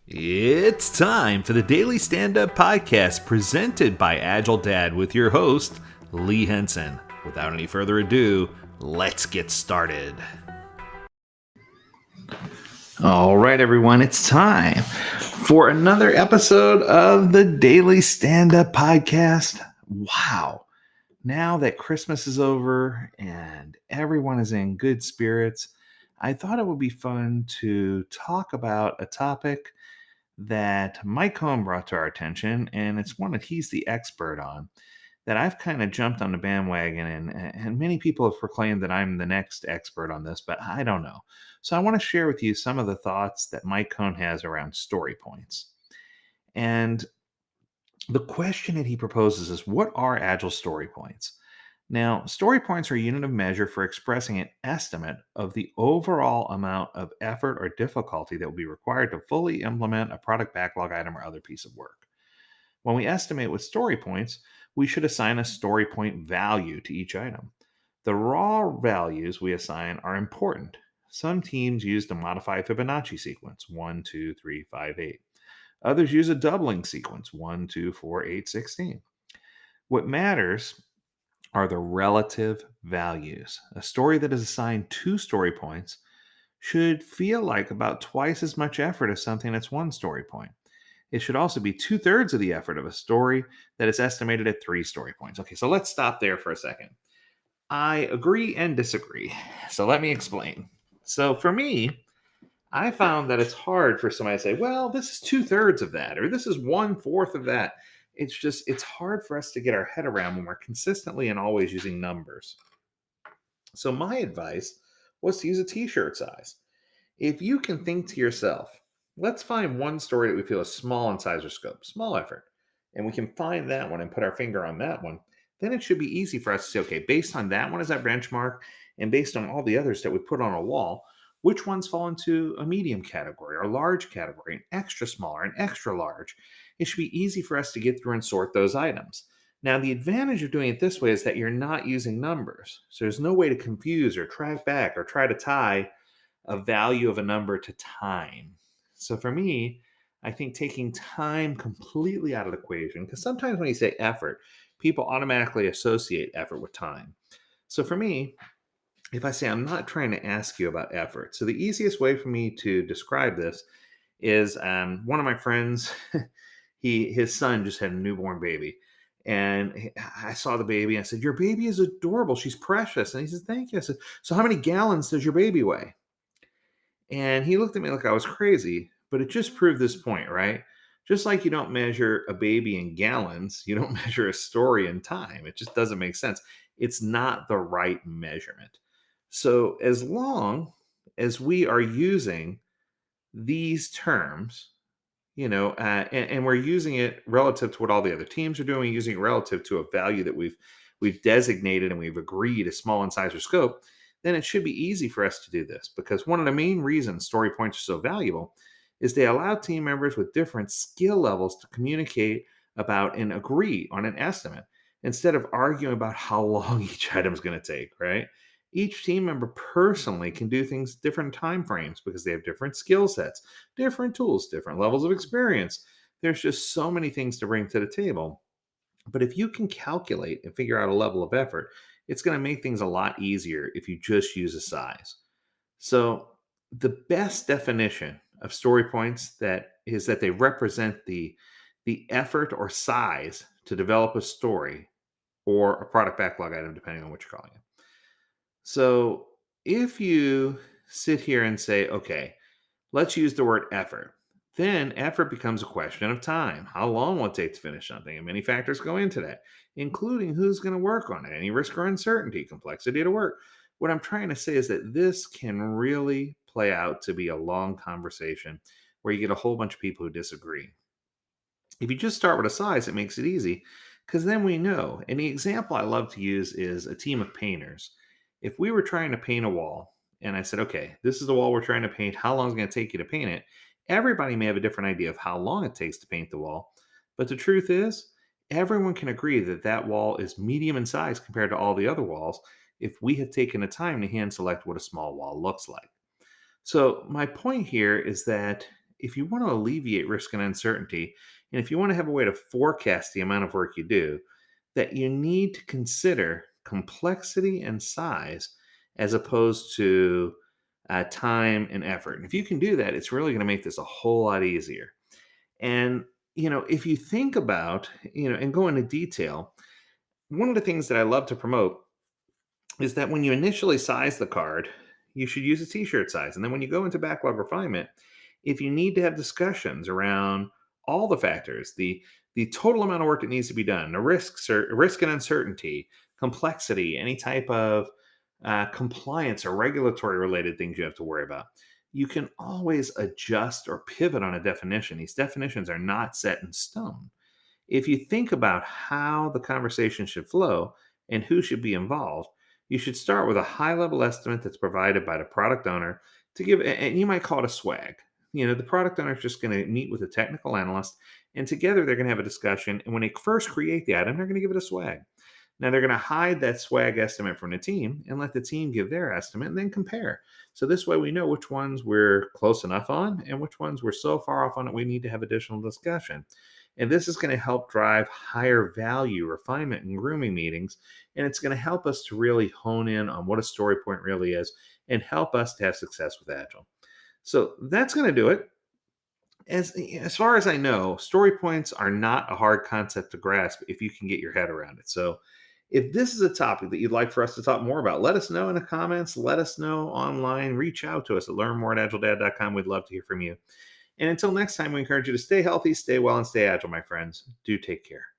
It's time for the Daily Stand Up Podcast presented by Agile Dad with your host, Lee Henson. Without any further ado, let's get started. All right, everyone, it's time for another episode of the Daily Stand Up Podcast. Wow. Now that Christmas is over and everyone is in good spirits, I thought it would be fun to talk about a topic that Mike Cohn brought to our attention, and it's one that he's the expert on. That I've kind of jumped on the bandwagon, and many people have proclaimed that I'm the next expert on this, but I don't know. So I want to share with you some of the thoughts that Mike Cohn has around story points. And the question that he proposes is, what are Agile story points? Now, story points are a unit of measure for expressing an estimate of the overall amount of effort or difficulty that will be required to fully implement a product backlog item or other piece of work. When we estimate with story points, we should assign a story point value to each item. The raw values we assign are important. Some teams use the modified Fibonacci sequence 1, 2, 3, 5, 8. Others use a doubling sequence 1, 2, 4, 8, 16. What matters are the relative values. A story that is assigned 2 story points should feel like about twice as much effort as something that's 1 story point. It should also be 2/3 of the effort of a story that is estimated at 3 story points. Okay, so let's stop there for a second. I agree and disagree. So let me explain. So for me, I found that it's hard for somebody to say, well, this is 2/3 of that, or this is 1/4 of that. It's hard for us to get our head around when we're consistently and always using numbers. So my advice was to use a t-shirt size. If you can think to yourself, let's find one story that we feel is small in size or scope, small effort, and we can find that one and put our finger on that one, then it should be easy for us to say, okay, based on that one as our benchmark, and based on all the others that we put on a wall, which ones fall into a medium category or large category, an extra small or an extra large. It should be easy for us to get through and sort those items. Now, the advantage of doing it this way is that you're not using numbers. So there's no way to confuse or track back or try to tie a value of a number to time. So for me, I think taking time completely out of the equation, because sometimes when you say effort, people automatically associate effort with time. So for me, if I say I'm not trying to ask you about effort, so the easiest way for me to describe this is one of my friends, his son just had a newborn baby. And I saw the baby and I said, "Your baby is adorable. She's precious." And he says, "Thank you." I said, "So how many gallons does your baby weigh?" And he looked at me like I was crazy, but it just proved this point, right? Just like you don't measure a baby in gallons, you don't measure a story in time. It just doesn't make sense. It's not the right measurement. So, as long as we are using these terms, and we're using it relative to what all the other teams are doing, we're using it relative to a value that we've designated and we've agreed is small in size or scope, then it should be easy for us to do this, because one of the main reasons story points are so valuable is they allow team members with different skill levels to communicate about and agree on an estimate instead of arguing about how long each item is going to take, right? Each team member personally can do things different time frames because they have different skill sets, different tools, different levels of experience. There's just so many things to bring to the table. But if you can calculate and figure out a level of effort, it's going to make things a lot easier if you just use a size. So the best definition of story points that is that they represent the effort or size to develop a story or a product backlog item, depending on what you're calling it. So if you sit here and say, okay, let's use the word effort, then effort becomes a question of time. How long will it take to finish something? And many factors go into that, including who's going to work on it, any risk or uncertainty, complexity of the work. What I'm trying to say is that this can really play out to be a long conversation where you get a whole bunch of people who disagree. If you just start with a size, it makes it easy because then we know. And the example I love to use is a team of painters. If we were trying to paint a wall and I said, okay, this is the wall we're trying to paint, how long is it going to take you to paint it? Everybody may have a different idea of how long it takes to paint the wall. But the truth is, everyone can agree that that wall is medium in size compared to all the other walls if we have taken the time to hand select what a small wall looks like. So, my point here is that if you want to alleviate risk and uncertainty, and if you want to have a way to forecast the amount of work you do, that you need to consider complexity and size as opposed to time and effort. And if you can do that, it's really going to make this a whole lot easier. And, if you think about, and go into detail, one of the things that I love to promote is that when you initially size the card, you should use a t-shirt size. And then when you go into backlog refinement, if you need to have discussions around all the factors, the total amount of work that needs to be done, the risk and uncertainty, complexity, any type of compliance or regulatory related things you have to worry about, you can always adjust or pivot on a definition. These definitions are not set in stone. If you think about how the conversation should flow and who should be involved, you should start with a high level estimate that's provided by the product owner to give, and you might call it a swag. The product owner is just going to meet with a technical analyst, and together they're going to have a discussion. And when they first create the item, they're going to give it a swag. Now they're going to hide that swag estimate from the team and let the team give their estimate and then compare. So this way we know which ones we're close enough on and which ones we're so far off on that we need to have additional discussion. And this is going to help drive higher value refinement and grooming meetings. And it's going to help us to really hone in on what a story point really is and help us to have success with Agile. So that's going to do it. As far as I know, story points are not a hard concept to grasp if you can get your head around it. So if this is a topic that you'd like for us to talk more about, let us know in the comments. Let us know online. Reach out to us at learnmore@agiledad.com. We'd love to hear from you. And until next time, we encourage you to stay healthy, stay well, and stay agile, my friends. Do take care.